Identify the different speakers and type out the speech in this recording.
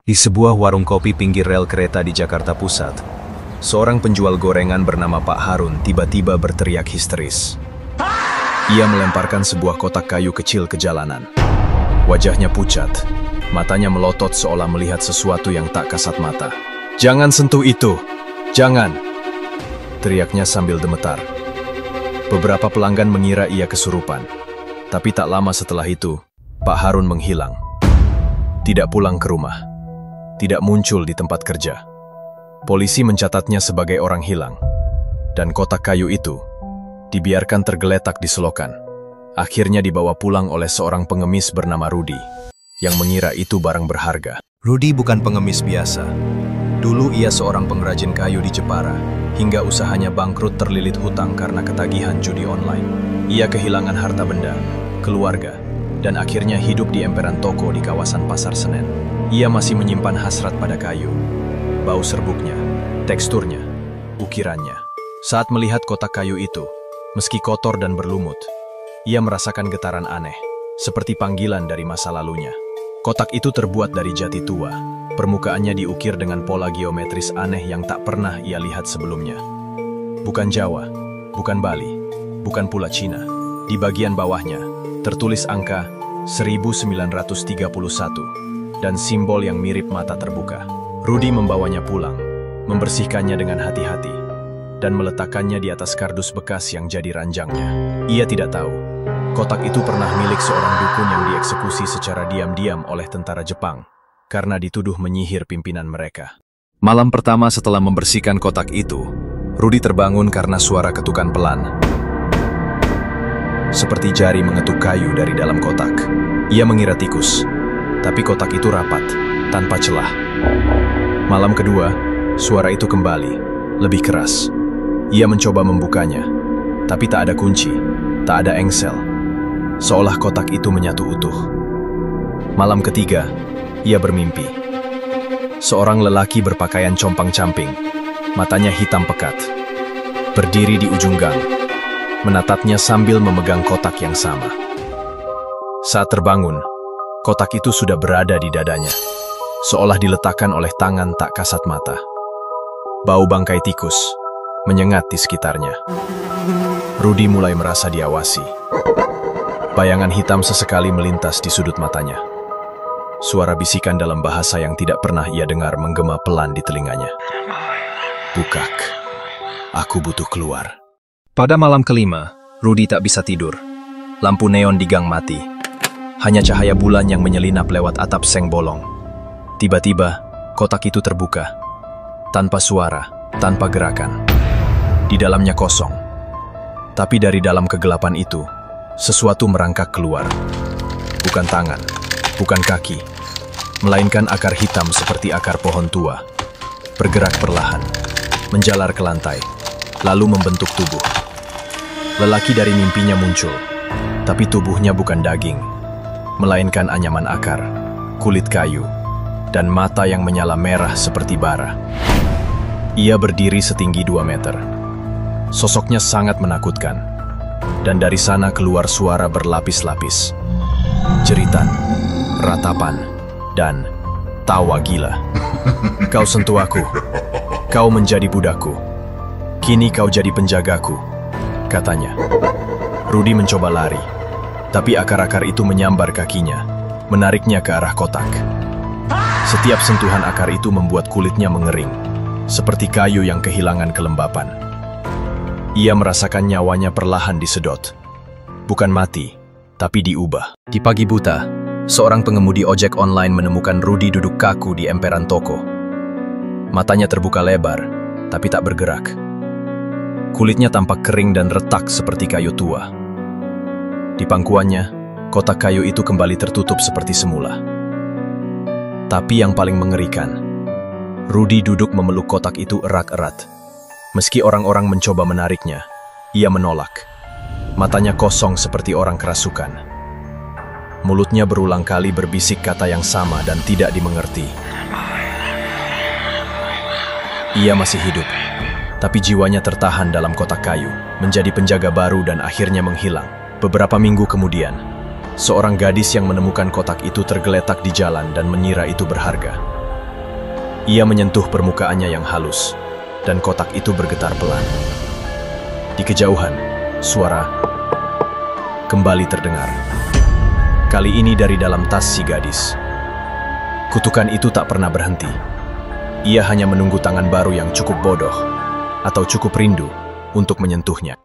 Speaker 1: Di sebuah warung kopi pinggir rel kereta di Jakarta Pusat, seorang penjual gorengan bernama Pak Harun tiba-tiba berteriak histeris. Ia melemparkan sebuah kotak kayu kecil ke jalanan. Wajahnya pucat, matanya melotot seolah melihat sesuatu yang tak kasat mata. "Jangan sentuh itu! Jangan!" teriaknya sambil gemetar. Beberapa pelanggan mengira ia kesurupan. Tapi tak lama setelah itu, Pak Harun menghilang. Tidak pulang ke rumah. Tidak muncul di tempat kerja. Polisi mencatatnya sebagai orang hilang. Dan kotak kayu itu dibiarkan tergeletak di selokan. Akhirnya dibawa pulang oleh seorang pengemis bernama Rudi, yang mengira itu barang berharga. Rudi bukan pengemis biasa. Dulu ia seorang pengrajin kayu di Jepara, hingga usahanya bangkrut terlilit hutang karena ketagihan judi online. Ia kehilangan harta benda, keluarga, dan akhirnya hidup di emperan toko di kawasan Pasar Senen. Ia masih menyimpan hasrat pada kayu, bau serbuknya, teksturnya, ukirannya. Saat melihat kotak kayu itu, meski kotor dan berlumut, ia merasakan getaran aneh, seperti panggilan dari masa lalunya. Kotak itu terbuat dari jati tua, permukaannya diukir dengan pola geometris aneh yang tak pernah ia lihat sebelumnya. Bukan Jawa, bukan Bali, bukan pula Cina. Di bagian bawahnya, tertulis angka 1931 dan simbol yang mirip mata terbuka. Rudi membawanya pulang, membersihkannya dengan hati-hati, dan meletakkannya di atas kardus bekas yang jadi ranjangnya. Ia tidak tahu, kotak itu pernah milik seorang dukun yang dieksekusi secara diam-diam oleh tentara Jepang, karena dituduh menyihir pimpinan mereka. Malam pertama setelah membersihkan kotak itu, Rudi terbangun karena suara ketukan pelan. Seperti jari mengetuk kayu dari dalam kotak. Ia mengira tikus, tapi kotak itu rapat, tanpa celah. Malam kedua, suara itu kembali, lebih keras. Ia mencoba membukanya, tapi tak ada kunci, tak ada engsel. Seolah kotak itu menyatu utuh. Malam ketiga, ia bermimpi. Seorang lelaki berpakaian compang-camping, matanya hitam pekat, berdiri di ujung gang, menatapnya sambil memegang kotak yang sama. Saat terbangun, kotak itu sudah berada di dadanya, seolah diletakkan oleh tangan tak kasat mata. Bau bangkai tikus menyengat di sekitarnya. Rudi mulai merasa diawasi. Bayangan hitam sesekali melintas di sudut matanya. Suara bisikan dalam bahasa yang tidak pernah ia dengar menggema pelan di telinganya. "Bukak, aku butuh keluar." Pada malam kelima, Rudi tak bisa tidur. Lampu neon di gang mati. Hanya cahaya bulan yang menyelinap lewat atap seng bolong. Tiba-tiba, kotak itu terbuka. Tanpa suara, tanpa gerakan. Di dalamnya kosong. Tapi dari dalam kegelapan itu, sesuatu merangkak keluar. Bukan tangan, bukan kaki, melainkan akar hitam seperti akar pohon tua. Bergerak perlahan, menjalar ke lantai, lalu membentuk tubuh. Lelaki dari mimpinya muncul, tapi tubuhnya bukan daging, melainkan anyaman akar, kulit kayu, dan mata yang menyala merah seperti bara. Ia berdiri setinggi 2 meter. Sosoknya sangat menakutkan, dan dari sana keluar suara berlapis-lapis. Jeritan, ratapan, dan tawa gila. "Kau sentuh aku, kau menjadi budakku. Kini kau jadi penjagaku," katanya. Rudi mencoba lari, tapi akar-akar itu menyambar kakinya, menariknya ke arah kotak. Setiap sentuhan akar itu membuat kulitnya mengering, seperti kayu yang kehilangan kelembapan. Ia merasakan nyawanya perlahan disedot. Bukan mati, tapi diubah. Di pagi buta, seorang pengemudi ojek online menemukan Rudi duduk kaku di emperan toko. Matanya terbuka lebar, tapi tak bergerak. Kulitnya tampak kering dan retak seperti kayu tua. Di pangkuannya, kotak kayu itu kembali tertutup seperti semula. Tapi yang paling mengerikan, Rudi duduk memeluk kotak itu erat-erat. Meski orang-orang mencoba menariknya, ia menolak. Matanya kosong seperti orang kerasukan. Mulutnya berulang kali berbisik kata yang sama dan tidak dimengerti. Ia masih hidup, tapi jiwanya tertahan dalam kotak kayu, menjadi penjaga baru dan akhirnya menghilang. Beberapa minggu kemudian, seorang gadis yang menemukan kotak itu tergeletak di jalan dan mengira itu berharga. Ia menyentuh permukaannya yang halus, dan kotak itu bergetar pelan. Di kejauhan, suara kembali terdengar. Kali ini dari dalam tas si gadis. Kutukan itu tak pernah berhenti. Ia hanya menunggu tangan baru yang cukup bodoh atau cukup rindu untuk menyentuhnya.